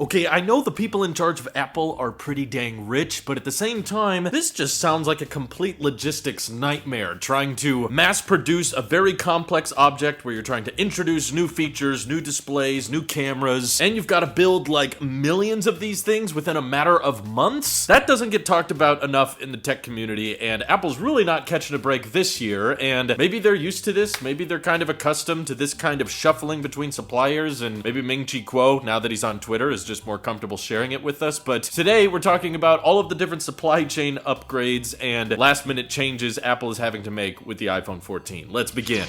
Okay, I know the people in charge of Apple are pretty dang rich, but at the same time, this just sounds like a complete logistics nightmare, trying to mass produce a very complex object where you're trying to introduce new features, new displays, new cameras, and you've got to build like millions of these things within a matter of months? That doesn't get talked about enough in the tech community, and Apple's really not catching a break this year, and maybe they're used to this, maybe they're kind of accustomed to this kind of shuffling between suppliers, and maybe Ming-Chi Kuo, now that he's on Twitter, is just more comfortable sharing it with us. But today we're talking about all of the different supply chain upgrades and last minute changes Apple is having to make with the iPhone 14. Let's begin.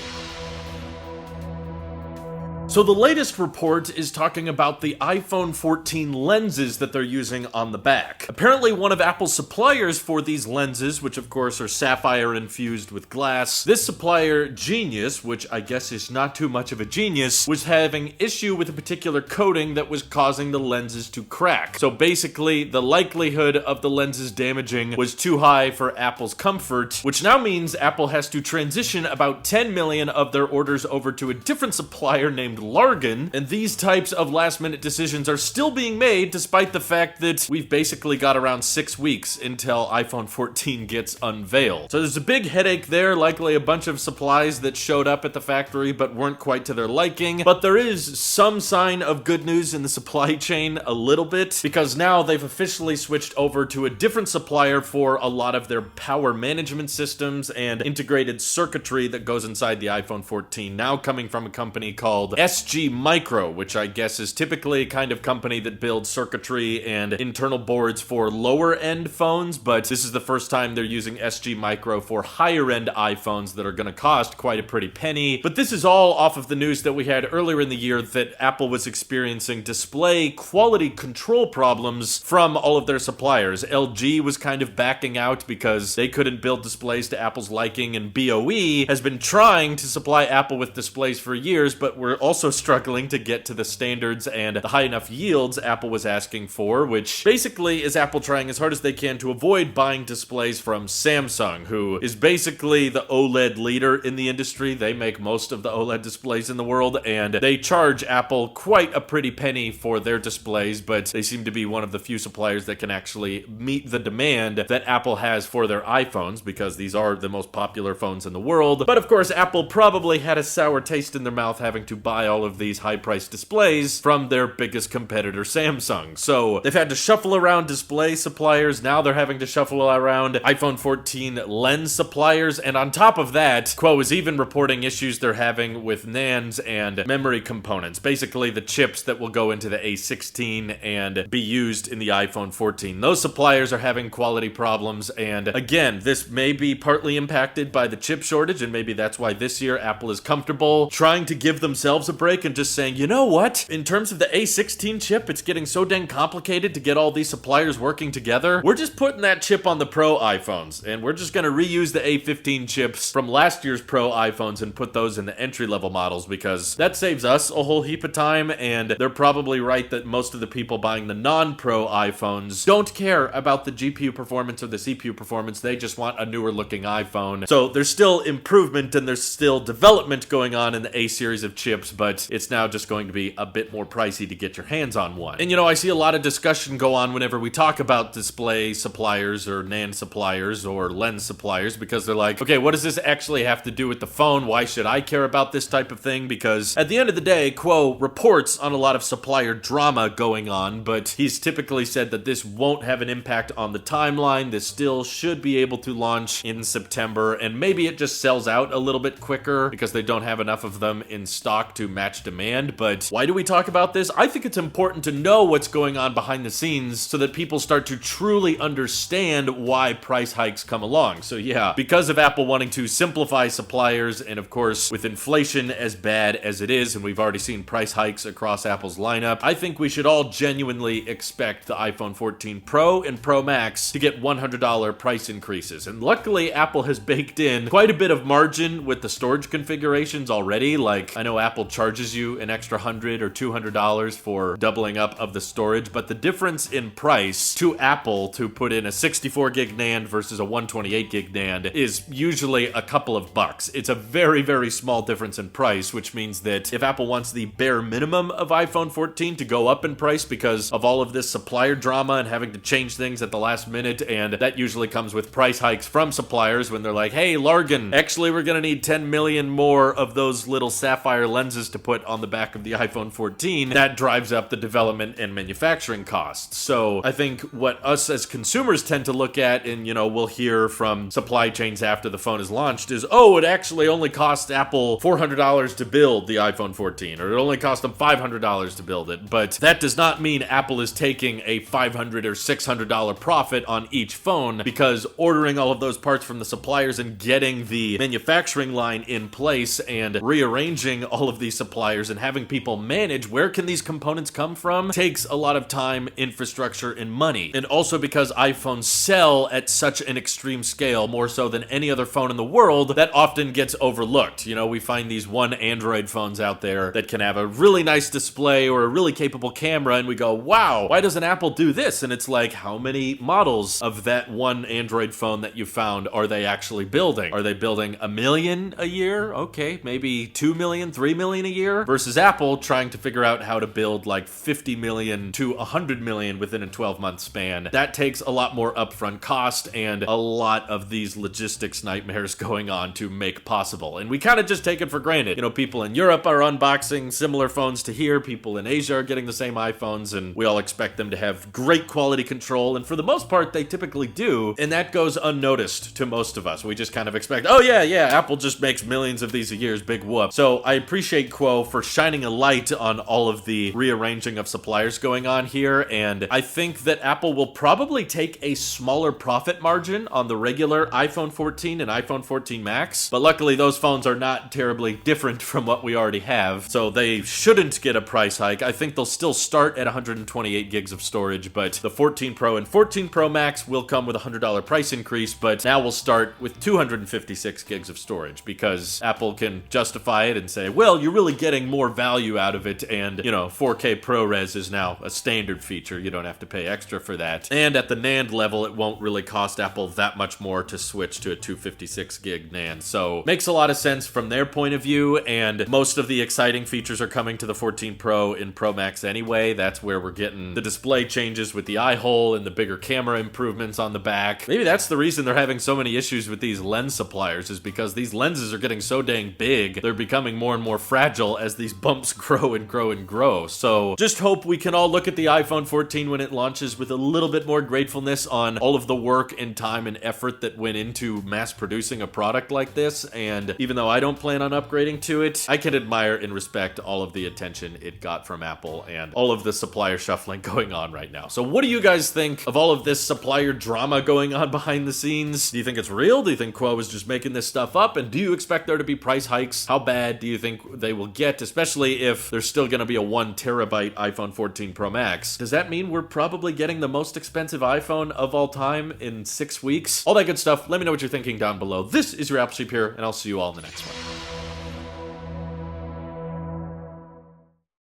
So the latest report is talking about the iPhone 14 lenses that they're using on the back. Apparently one of Apple's suppliers for these lenses, which of course are sapphire infused with glass, this supplier, Genius, which I guess is not too much of a genius, was having issue with a particular coating that was causing the lenses to crack. So basically the likelihood of the lenses damaging was too high for Apple's comfort, which now means Apple has to transition about 10 million of their orders over to a different supplier named Largan, and these types of last-minute decisions are still being made despite the fact that we've basically got around 6 weeks until iPhone 14 gets unveiled. So there's a big headache there, likely a bunch of supplies that showed up at the factory but weren't quite to their liking, but there is some sign of good news in the supply chain a little bit, because now they've officially switched over to a different supplier for a lot of their power management systems and integrated circuitry that goes inside the iPhone 14, now coming from a company called SG Micro, which I guess is typically a kind of company that builds circuitry and internal boards for lower end phones, but this is the first time they're using SG Micro for higher end iPhones that are going to cost quite a pretty penny. But this is all off of the news that we had earlier in the year that Apple was experiencing display quality control problems from all of their suppliers. LG was kind of backing out because they couldn't build displays to Apple's liking, and BOE has been trying to supply Apple with displays for years, but we're also struggling to get to the standards and the high enough yields Apple was asking for, which basically is Apple trying as hard as they can to avoid buying displays from Samsung, who is basically the OLED leader in the industry. They make most of the OLED displays in the world, and they charge Apple quite a pretty penny for their displays, but they seem to be one of the few suppliers that can actually meet the demand that Apple has for their iPhones, because these are the most popular phones in the world. But of course, Apple probably had a sour taste in their mouth having to buy all of these high-priced displays from their biggest competitor, Samsung. So they've had to shuffle around display suppliers. Now they're having to shuffle around iPhone 14 lens suppliers. And on top of that, Kuo is even reporting issues they're having with NANDs and memory components. Basically, the chips that will go into the A16 and be used in the iPhone 14. Those suppliers are having quality problems. And again, this may be partly impacted by the chip shortage, and maybe that's why this year Apple is comfortable trying to give themselves a break and just saying, you know what? In terms of the A16 chip, it's getting so dang complicated to get all these suppliers working together. We're just putting that chip on the Pro iPhones, and we're just going to reuse the A15 chips from last year's Pro iPhones and put those in the entry-level models, because that saves us a whole heap of time, and they're probably right that most of the people buying the non-Pro iPhones don't care about the GPU performance or the CPU performance. They just want a newer looking iPhone. So there's still improvement and there's still development going on in the A series of chips, but it's now just going to be a bit more pricey to get your hands on one. And you know, I see a lot of discussion go on whenever we talk about display suppliers or NAND suppliers or lens suppliers, because they're like, okay, what does this actually have to do with the phone? Why should I care about this type of thing? Because at the end of the day, Kuo reports on a lot of supplier drama going on, but he's typically said that this won't have an impact on the timeline. This still should be able to launch in September, and maybe it just sells out a little bit quicker because they don't have enough of them in stock to match demand. But why do we talk about this? I think it's important to know what's going on behind the scenes so that people start to truly understand why price hikes come along. So yeah, because of Apple wanting to simplify suppliers, and of course with inflation as bad as it is, and we've already seen price hikes across Apple's lineup, I think we should all genuinely expect the iPhone 14 Pro and Pro Max to get $100 price increases. And luckily Apple has baked in quite a bit of margin with the storage configurations already. Like, I know Apple charges you an extra $100 or $200 for doubling up of the storage, but the difference in price to Apple to put in a 64 gig NAND versus a 128 gig NAND is usually a couple of bucks. It's a very, very small difference in price, which means that if Apple wants the bare minimum of iPhone 14 to go up in price because of all of this supplier drama and having to change things at the last minute, and that usually comes with price hikes from suppliers when they're like, hey, Largan, actually we're gonna need 10 million more of those little sapphire lenses to put on the back of the iPhone 14, that drives up the development and manufacturing costs. So I think what us as consumers tend to look at, and we'll hear from supply chains after the phone is launched, is, oh, it actually only cost Apple $400 to build the iPhone 14, or it only cost them $500 to build it. But that does not mean Apple is taking a $500 or $600 profit on each phone, because ordering all of those parts from the suppliers and getting the manufacturing line in place and rearranging all of these suppliers and having people manage where can these components come from takes a lot of time, infrastructure, and money. And also because iPhones sell at such an extreme scale, more so than any other phone in the world, that often gets overlooked. We find these one Android phones out there that can have a really nice display or a really capable camera, and we go, wow, why doesn't Apple do this? And it's like, how many models of that one Android phone that you found are they actually building? Are they building 1 million a year? Okay, maybe 2 million, 3 million a year? Versus Apple trying to figure out how to build like 50 million to 100 million within a 12-month span. That takes a lot more upfront cost and a lot of these logistics nightmares going on to make possible. And we kind of just take it for granted. People in Europe are unboxing similar phones to here. People in Asia are getting the same iPhones, and we all expect them to have great quality control. And for the most part, they typically do. And that goes unnoticed to most of us. We just kind of expect, oh yeah, Apple just makes millions of these a year, big whoop. So I appreciate Quo for shining a light on all of the rearranging of suppliers going on here. And I think that Apple will probably take a smaller profit margin on the regular iPhone 14 and iPhone 14 Max. But luckily, those phones are not terribly different from what we already have, so they shouldn't get a price hike. I think they'll still start at 128 gigs of storage, but the 14 Pro and 14 Pro Max will come with a $100 price increase, but now we'll start with 256 gigs of storage because Apple can justify it and say, well, you're really getting more value out of it, and 4K ProRes is now a standard feature. You don't have to pay extra for that. And at the NAND level, it won't really cost Apple that much more to switch to a 256 gig NAND. So makes a lot of sense from their point of view, and most of the exciting features are coming to the 14 Pro and Pro Max anyway. That's where we're getting the display changes with the eye hole and the bigger camera improvements on the back. Maybe that's the reason they're having so many issues with these lens suppliers, is because these lenses are getting so dang big, they're becoming more and more fragile as these bumps grow and grow and grow. So just hope we can all look at the iPhone 14 when it launches with a little bit more gratefulness on all of the work and time and effort that went into mass producing a product like this. And even though I don't plan on upgrading to it, I can admire and respect all of the attention it got from Apple and all of the supplier shuffling going on right now. So what do you guys think of all of this supplier drama going on behind the scenes? Do you think it's real? Do you think Quo is just making this stuff up? And do you expect there to be price hikes? How bad do you think they will get, especially if there's still going to be a 1 terabyte iPhone 14 Pro Max? Does that mean we're probably getting the most expensive iPhone of all time in 6 weeks? All that good stuff. Let me know what you're thinking down below. This is your Apple Sheep here, and I'll see you all in the next one.